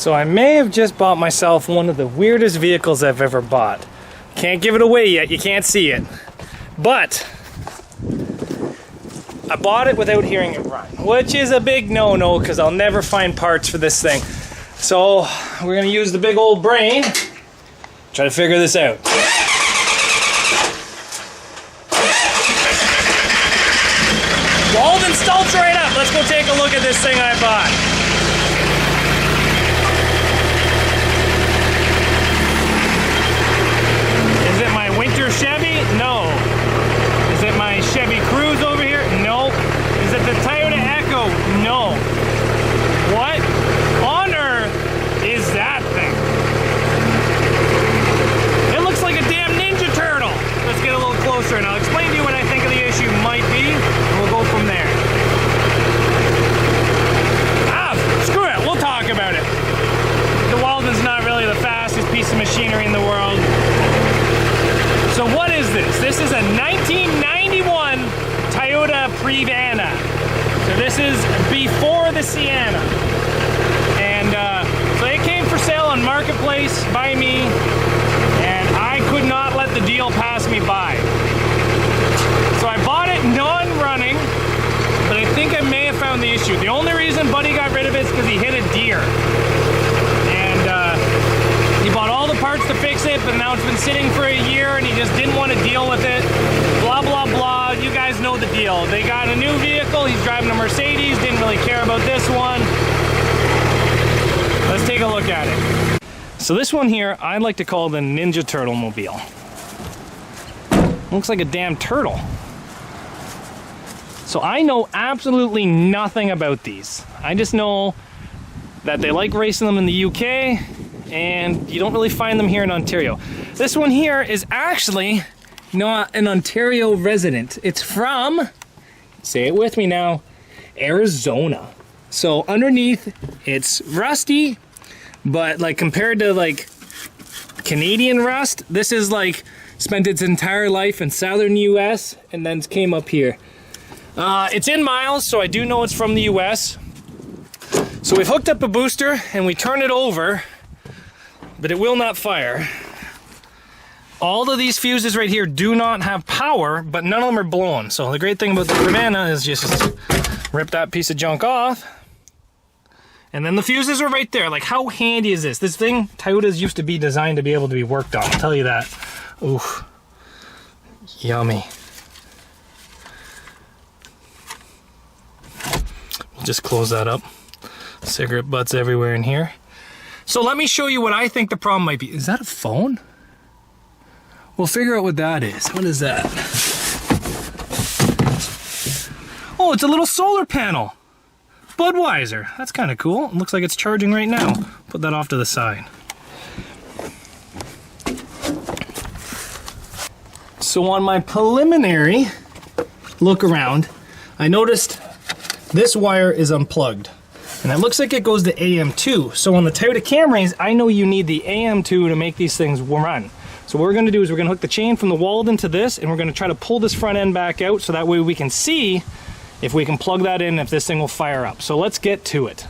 So I may have just bought myself one of the weirdest vehicles I've ever bought. Can't give it away yet, you can't see it. But I bought it without hearing it run, which is a big no-no because I'll never find parts for this thing. So we're gonna use the big old brain, try to figure this out. Walden, stalks right up. Let's go take a look at this thing I bought. Is it my winter Chevy? No. Is it my Chevy Cruze over here? No. Is it the Toyota Echo? No. What on earth is that thing? It looks like a damn Ninja Turtle. Let's get a little closer and I'll explain to you what I think of the issue might be, and we'll go from there. Screw it, we'll talk about it. The Walden's not really the fastest piece of machinery in the world. So what is this? This is a 1991 Toyota Previa. So this is before the Sienna. And so it came for sale on Marketplace by me, and I could not let the deal pass me by. So I bought it non-running, but I think I may have found the issue. The only reason Buddy got rid of it is because he hit a deer. And he bought all the parts to fix it, but now it's been sitting for a year and he just didn't want to deal with it. Blah, blah, blah. You guys know the deal. They got a new vehicle. He's driving a Mercedes. Didn't really care about this one. Let's take a look at it. So this one here, I like to call the Ninja Turtle Mobile. Looks like a damn turtle. So I know absolutely nothing about these. I just know that they like racing them in the UK, and you don't really find them here in Ontario. This one here is actually not an Ontario resident. It's from, say it with me now, Arizona. So underneath, it's rusty, but like compared to like Canadian rust, this is like spent its entire life in southern US and then came up here. It's in miles, so I do know it's from the US. So we've hooked up a booster and we turn it over, but it will not fire. All of these fuses right here do not have power, but none of them are blown. So the great thing about the Previa is just rip that piece of junk off. And then the fuses are right there. Like, how handy is this? This thing, Toyotas used to be designed to be able to be worked on, I'll tell you that. Oof. Yummy. We'll just close that up. Cigarette butts everywhere in here. So let me show you what I think the problem might be. Is that a phone? We'll figure out what that is. What is that? Oh, it's a little solar panel. Budweiser. That's kind of cool. It looks like it's charging right now. Put that off to the side. So on my preliminary look around, I noticed this wire is unplugged. And it looks like it goes to AM2. So on the Toyota Camrys, I know you need the AM2 to make these things run. So what we're going to do is we're going to hook the chain from the Walden to this, and we're going to try to pull this front end back out so that way we can see if we can plug that in, if this thing will fire up. So let's get to it.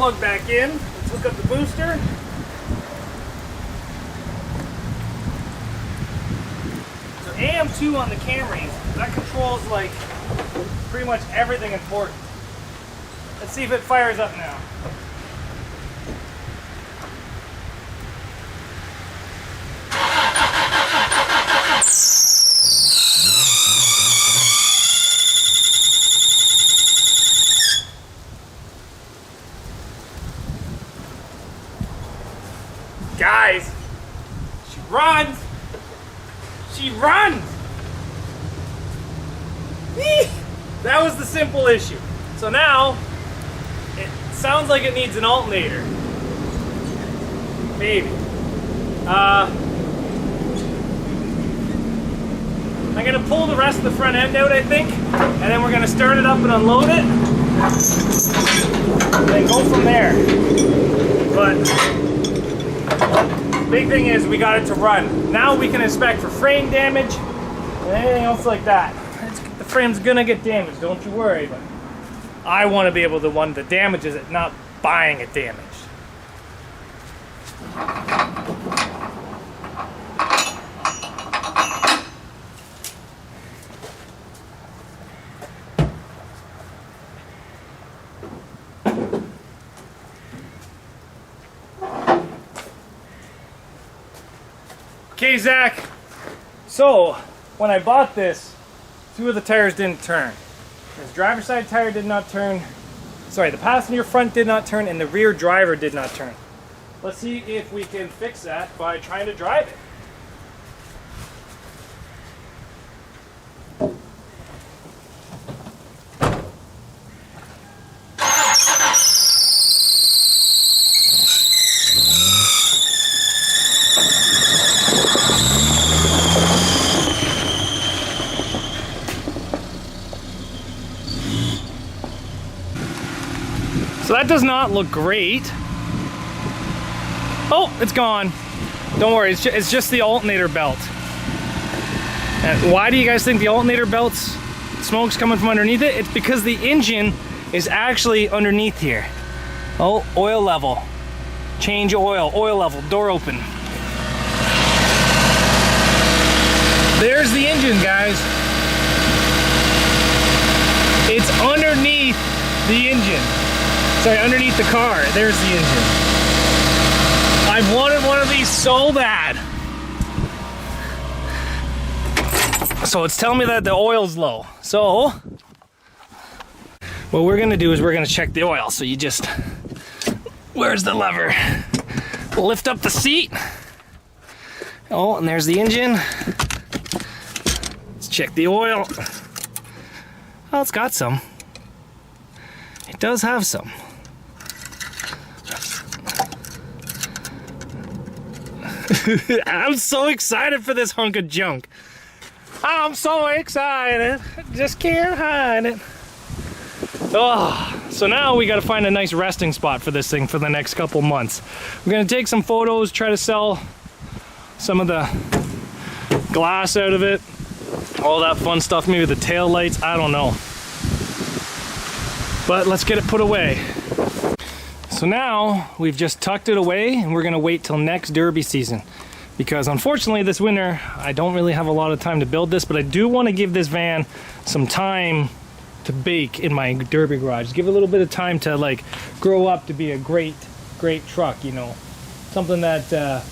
plug back in. Let's hook up the booster. So AM2 on the Camrys, that controls like pretty much everything important. Let's see if it fires up now. Guys, she runs! She runs! Eeh! That was the simple issue. So now, it sounds like it needs an alternator. Maybe. I'm gonna pull the rest of the front end out, I think, and then we're gonna start it up and unload it, and then go from there. But big thing is we got it to run. Now we can inspect for frame damage and anything else like that. The frame's gonna get damaged, don't you worry, but I want to be able to one that damages it, not buying it damaged. Okay, Zach, so when I bought this, 2 of the tires didn't turn. This driver's side tire did not turn. Sorry, the passenger front did not turn and the rear driver did not turn. Let's see if we can fix that by trying to drive it. So that does not look great. Oh, it's gone. Don't worry, it's just the alternator belt. And why do you guys think the alternator belt's smoke's coming from underneath it? It's because the engine is actually underneath here. Oh, oil level. Change oil, oil level, door open. There's the engine, guys. It's underneath the engine. Sorry, underneath the car. There's the engine. I've wanted one of these so bad. So it's telling me that the oil's low. So what we're gonna do is we're gonna check the oil. So you just, where's the lever? Lift up the seat. Oh, and there's the engine. Let's check the oil. Oh, it's got some. It does have some. I'm so excited for this hunk of junk. I'm so excited. Just can't hide it. Oh, so now we got to find a nice resting spot for this thing for the next couple months. We're going to take some photos, try to sell some of the glass out of it. All that fun stuff, maybe the tail lights, I don't know. But let's get it put away. So now we've just tucked it away and we're gonna wait till next derby season. Because unfortunately this winter, I don't really have a lot of time to build this, but I do want to give this van some time to bake in my derby garage. Give it a little bit of time to like grow up to be a great truck, you know. Something that,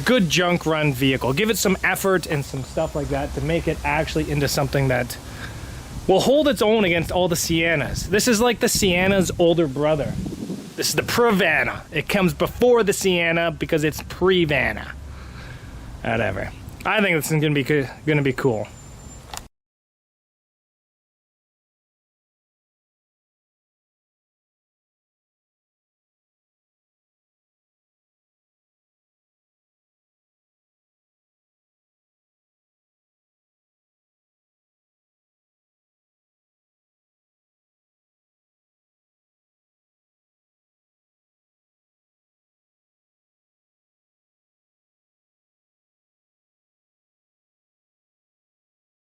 good junk run vehicle. Give it some effort and some stuff like that to make it actually into something that will hold its own against all the Siennas. This is like the Sienna's older brother. This is the Previa. It comes before the Sienna because it's Previa. Whatever. I think this is gonna be cool.